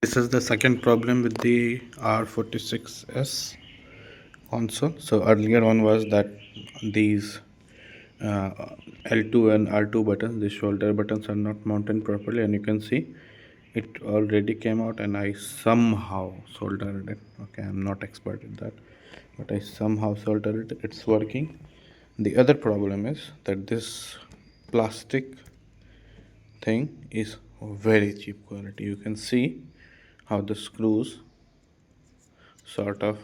This is the second problem with the R36S console. So earlier one was that these uh, L2 and R2 buttons, the shoulder buttons, are not mounted properly, and you can see it already came out, and I somehow soldered it. Okay, I'm not expert at that, but I somehow soldered it. It's working. The other problem is that this plastic thing is very cheap quality. You can see how the screws sort of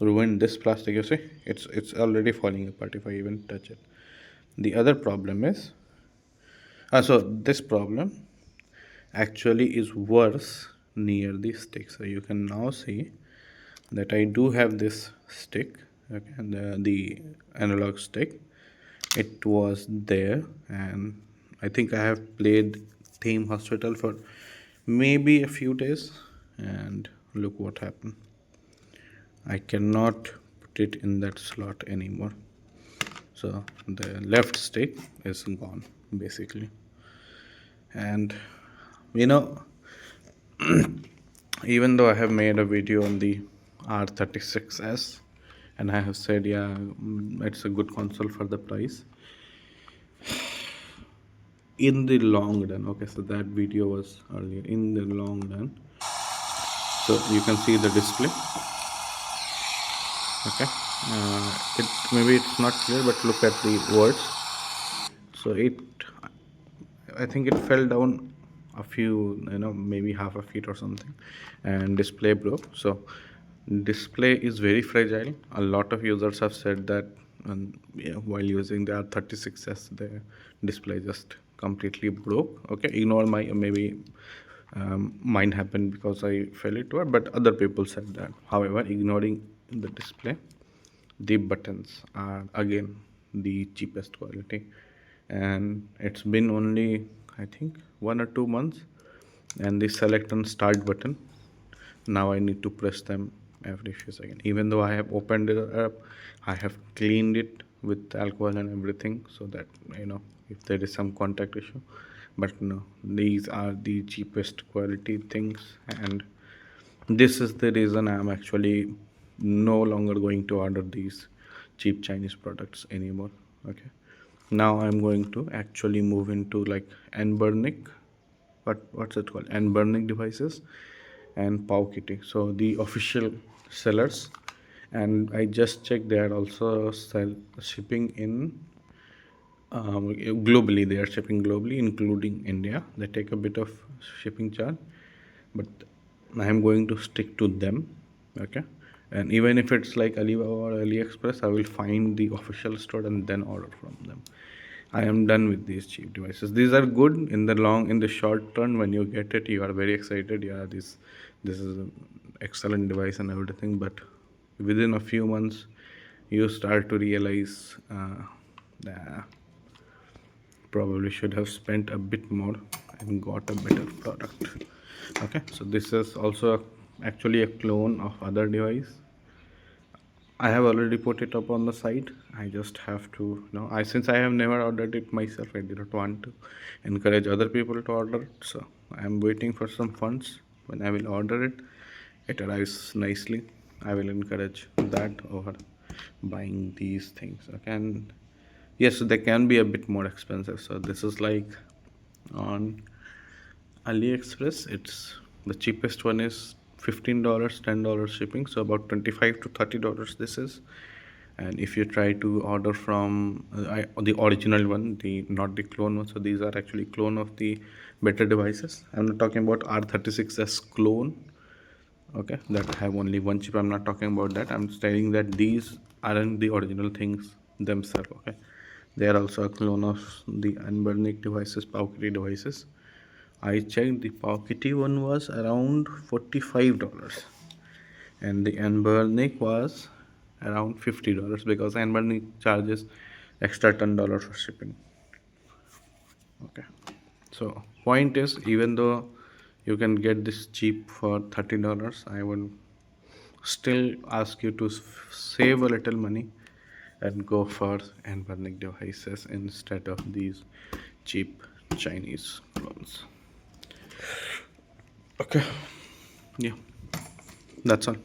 ruined this plastic. You see, it's already falling apart if I even touch it. The other problem is so this problem actually is worse near the stick. So you can now see that I do have this stick, okay, and the analog stick. It was there, and I think I have played Theme Hospital for maybe a few days, and look what happened. I cannot put it in that slot anymore. So the left stick is gone basically. And you know, even though I have made a video on the R36S and I have said, yeah, it's a good console for the price. In the long run, okay, so that video was earlier. In the long run, so you can see the display. Okay, it maybe it's not clear, but look at the words. So I think it fell down a few, maybe half a feet or something, and display broke. So display is very fragile. A lot of users have said that, and yeah, while using the R36S, the display just completely broke. Okay, ignore my maybe mine happened because I fell into it, but other people said that. However, ignoring the display, the buttons are again the cheapest quality, and it's been only I think 1 or 2 months, and the select and start button, now I need to press them every few seconds. Even though I have opened it up, I have cleaned it with alcohol and everything, so that if there is some contact issue. But no, these are the cheapest quality things, and this is the reason I am actually no longer going to order these cheap Chinese products anymore. Okay, now I'm going to actually move into like Anbernic, what's it called, Anbernic devices and Pau Kitty. So the official sellers, and I just checked, they are also shipping in globally. They are shipping globally, including India. They take a bit of shipping charge, but I am going to stick to them. Okay, and even if it's like Alibaba or AliExpress, I will find the official store and then order from them. I am done with these cheap devices. These are good in the short term. When you get it, you are very excited. Yeah, this is an excellent device and everything. But within a few months, you start to realize, probably should have spent a bit more and got a better product. Okay, so this is also actually a clone of other device. I have already put it up on the site. I just have to, since I have never ordered it myself, I did not want to encourage other people to order it. So I am waiting for some funds. When I will order it, it arrives nicely. I will encourage that over buying these things. Okay, and yes, they can be a bit more expensive. So this is like on AliExpress. It's the cheapest one is $15, $10 shipping, so about $25 to $30 this is. And if you try to order from the original one, the not the clone one, so these are actually clone of the better devices. I'm not talking about R36S clone, okay, that have only one chip. I'm not talking about that. I'm saying that these aren't the original things themselves. Okay, they are also a clone of the Anbernic devices, Pau Kitty devices. I checked, the Pockety one was around $45, and the Anbernic was around $50 because Anbernic charges extra $10 for shipping. Okay, so point is, even though you can get this cheap for $30, I would still ask you to save a little money and go for Anbernic devices instead of these cheap Chinese clones. Okay. Yeah, that's all.